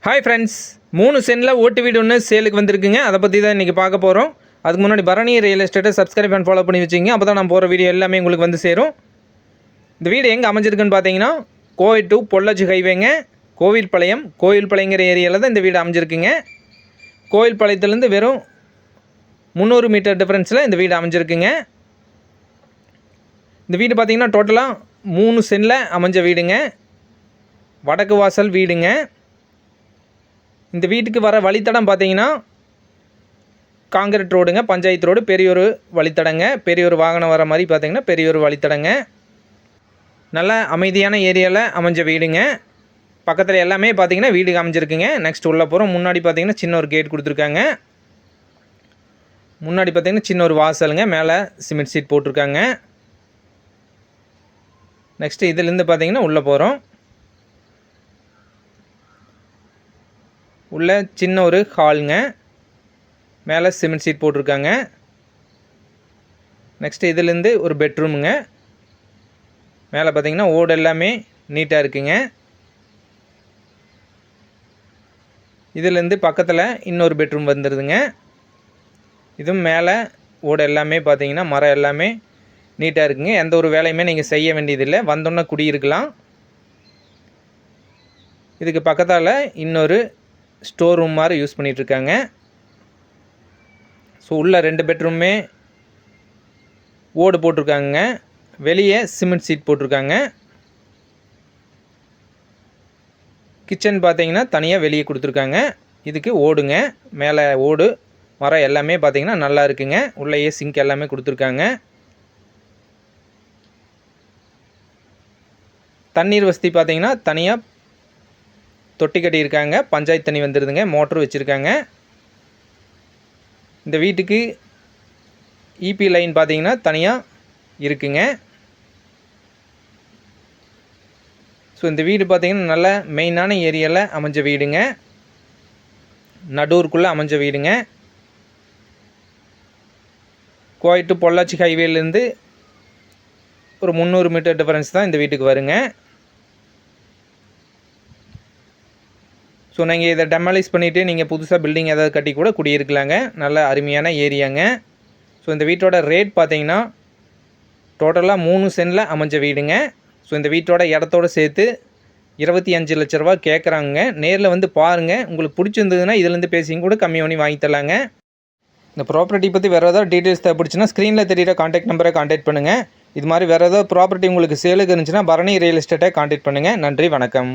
Hi friends, 3 சென்டில் ஓட்டு வீடு ஒன்று சேலுக்கு வந்திருக்குங்க. அதை பற்றி தான் இன்றைக்கி பார்க்க போகிறோம். அதுக்கு முன்னாடி பரணி ரியல் எஸ்டேட்டை சப்ஸ்கிரைப் அண்ட் ஃபாலோ பண்ணி வச்சுங்க. அப்போ தான் நான் போகிற வீடியோ எல்லாமே உங்களுக்கு வந்து சேரும். இந்த வீடு எங்கே அமைஞ்சிருக்குன்னு பார்த்தீங்கன்னா, கோவை டு பொள்ளாச்சி ஹைவேங்க, கோவில்பாளையங்கிற ஏரியாவில் தான் இந்த வீடு அமைஞ்சிருக்குங்க. கோவில்பாளையத்துலேருந்து வெறும் 300 மீட்டர் டிஃப்ரென்ஸில் இந்த வீடு அமைஞ்சிருக்குங்க. இந்த வீடு பார்த்திங்கன்னா டோட்டலாக 3 சென்டில் அமைஞ்ச வீடுங்க. வடக்கு வாசல் வீடுங்க. இந்த வீட்டுக்கு வர வழித்தடம் பார்த்தீங்கன்னா காங்கிரீட் ரோடுங்க, பஞ்சாயத்து ரோடு, பெரியோரு வழித்தடங்க. பெரியோரு வாகனம் வர மாதிரி பார்த்தீங்கன்னா பெரியோரு வழித்தடங்க. நல்ல அமைதியான ஏரியாவில் அமைஞ்ச வீடுங்க. பக்கத்தில் எல்லாமே பார்த்தீங்கன்னா வீடு அமைஞ்சிருக்குங்க. நெக்ஸ்ட் உள்ளே போகிறோம். முன்னாடி பார்த்தீங்கன்னா சின்ன ஒரு கேட் கொடுத்துருக்காங்க. முன்னாடி பார்த்தீங்கன்னா சின்ன ஒரு வாசலுங்க. மேலே சிமெண்ட் சீட் போட்டிருக்காங்க. நெக்ஸ்ட்டு இதிலேருந்து பார்த்தீங்கன்னா உள்ளே போகிறோம். உள்ள சின்ன ஒரு ஹாலுங்க. மேலே சிமெண்ட் சீட் போட்டிருக்காங்க. நெக்ஸ்ட்டு இதிலேருந்து ஒரு பெட்ரூமுங்க. மேலே பார்த்தீங்கன்னா ஓடு எல்லாமே நீட்டாக இருக்குங்க. இதிலேருந்து பக்கத்தில் இன்னொரு பெட்ரூம் வந்துடுதுங்க. இதுவும் மேலே ஓடு எல்லாமே பார்த்தீங்கன்னா மரம் எல்லாமே நீட்டாக இருக்குங்க. எந்த ஒரு வேலையுமே நீங்கள் செய்ய வேண்டியதில்லை, வந்தோன்னே குடியிருக்கலாம். இதுக்கு பக்கத்தால் இன்னொரு ஸ்டோர் ரூம் மாதிரி யூஸ் பண்ணிகிட்ருக்காங்க. ஸோ உள்ள 2 பெட்ரூமே ஓடு போட்டிருக்காங்க. வெளியே சிமெண்ட் சீட் போட்டிருக்காங்க. கிச்சன் பார்த்தீங்கன்னா தனியாக வெளியே கொடுத்துருக்காங்க. இதுக்கு ஓடுங்க. மேலே ஓடு மரம் எல்லாமே பார்த்தீங்கன்னா நல்லா இருக்குங்க. உள்ளேயே சிங்க் எல்லாமே கொடுத்துருக்காங்க. தண்ணீர் வசதி பார்த்தீங்கன்னா தனியாக தொட்டி கட்டியிருக்காங்க. பஞ்சாயத்து தண்ணி வந்துடுதுங்க. மோட்ரு வச்சுருக்காங்க. இந்த வீட்டுக்கு இபி லைன் பார்த்தீங்கன்னா தனியாக இருக்குங்க. ஸோ இந்த வீடு பார்த்தீங்கன்னா நல்ல மெயினான ஏரியாவில் அமைஞ்ச வீடுங்க. நடூருக்குள்ளே அமைஞ்ச வீடுங்க. கோவை டு பொள்ளாச்சி ஹைவேலேருந்து ஒரு 300 மீட்டர் டிஃபரன்ஸ் தான் இந்த வீட்டுக்கு வருங்க. ஸோ நீங்கள் இதை டெமாலிஷ் பண்ணிவிட்டு நீங்கள் புதுசாக பில்டிங் ஏதாவது கட்டி கூட குடியிருக்கலாங்க. நல்ல அருமையான ஏரியாங்க. ஸோ இந்த வீட்டோட ரேட் பார்த்தீங்கன்னா டோட்டலாக 3 சென்டில் அமைஞ்ச வீடுங்க. ஸோ இந்த வீட்டோட இடத்தோடு சேர்த்து 25 லட்ச ரூபா கேட்குறாங்க. நேரில் வந்து பாருங்கள். உங்களுக்கு பிடிச்சிருந்ததுன்னா இதுலேருந்து பேசிங்க கூட கம்மி பண்ணி வாங்கி தரலாங்க. இந்த ப்ராப்பர்ட்டி பற்றி வேறு ஏதாவது டீட்டெயில்ஸ் தேவைப்படுச்சுன்னா ஸ்க்ரீனில் தெரியிற கான்டாக்ட் நம்பரை கான்டாக்ட் பண்ணுங்கள். இது மாதிரி வேறு ஏதாவது ப்ராப்பர்ட்டி உங்களுக்கு சேலுக்கு இருந்துச்சுன்னா பரணி ரியல் எஸ்டேட்டை கான்டாக்ட் பண்ணுங்கள். நன்றி, வணக்கம்.